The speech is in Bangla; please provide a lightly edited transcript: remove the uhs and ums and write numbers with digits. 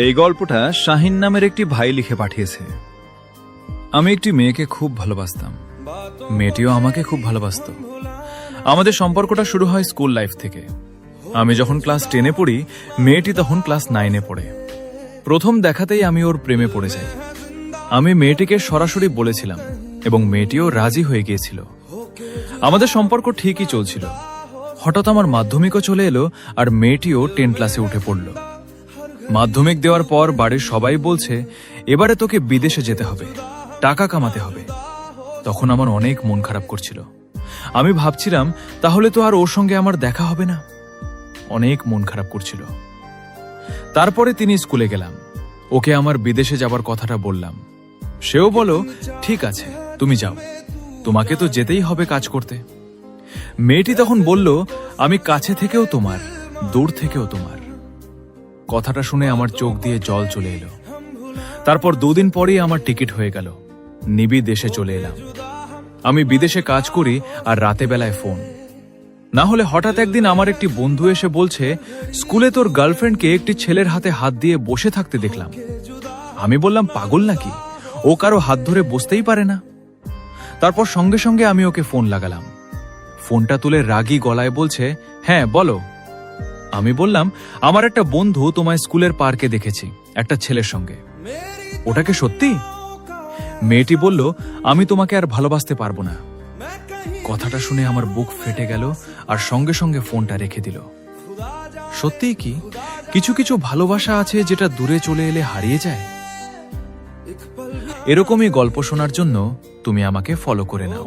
এই গল্পটা শাহিন নামের একটি ভাই লিখে পাঠিয়েছে। আমি একটি মেয়েকে খুব ভালোবাসতাম, মেয়েটিও আমাকে খুব ভালোবাসত। আমাদের সম্পর্কটা শুরু হয় স্কুল লাইফ থেকে। আমি যখন ক্লাস 10-এ পড়ি, মেয়েটি তখন ক্লাস 9-এ পড়ে। প্রথম দেখাতেই আমি ওর প্রেমে পড়ে যাই। আমি মেয়েটিকে সরাসরি বলেছিলাম এবং মেয়েটিও রাজি হয়ে গিয়েছিল। আমাদের সম্পর্ক ঠিকই চলছিল। হঠাৎ আমার মাধ্যমিকও চলে এলো আর মেয়েটিও 10 ক্লাসে উঠে পড়ল। মাধ্যমিক দেওয়ার পর বাড়ির সবাই বলছে, এবারে তোকে বিদেশে যেতে হবে, টাকা কামাতে হবে। তখন আমার অনেক মন খারাপ করছিল। আমি ভাবছিলাম তাহলে তো আর ওর সঙ্গে আমার দেখা হবে না। অনেক মন খারাপ করছিল। তারপরে তিনি স্কুলে গেলাম, ওকে আমার বিদেশে যাবার কথাটা বললাম। সেও বলো, ঠিক আছে তুমি যাও, তোমাকে তো যেতেই হবে কাজ করতে। মেয়েটি তখন বলল, আমি কাছে থেকেও তোমার, দূর থেকেও তোমার। কথাটা শুনে আমার চোখ দিয়ে জল চলে এলো। তারপর 2 দিন পরেই আমার টিকিট হয়ে গেল। নিবি দেশে চলে এলাম। আমি বিদেশে কাজ করি আর রাতে বেলায় ফোন না হলে হঠাৎ একদিন আমার একটি বন্ধু এসে বলছে, স্কুলে তোর গার্লফ্রেন্ডকে একটি ছেলের হাতে হাত দিয়ে বসে থাকতে দেখলাম। আমি বললাম, পাগল নাকি, ও কারো হাত ধরে বসতেই পারে না। তারপর সঙ্গে সঙ্গে আমি ওকে ফোন লাগালাম। ফোনটা তুলে রাগী গলায় বলছে, হ্যাঁ বলো। আমি বললাম, আমার একটা বন্ধু তোমায় স্কুলের পার্কে দেখেছি একটা ছেলের সঙ্গে, ওটাকে সত্যি? মেয়েটি বলল, আমি তোমাকে আর ভালোবাসতে পারবো না। কথাটা শুনে আমার বুক ফেটে গেল আর সঙ্গে সঙ্গে ফোনটা রেখে দিল। সত্যিই কি কিছু কিছু ভালোবাসা আছে যেটা দূরে চলে এলে হারিয়ে যায়? এরকমই গল্প শোনার জন্য তুমি আমাকে ফলো করে নাও।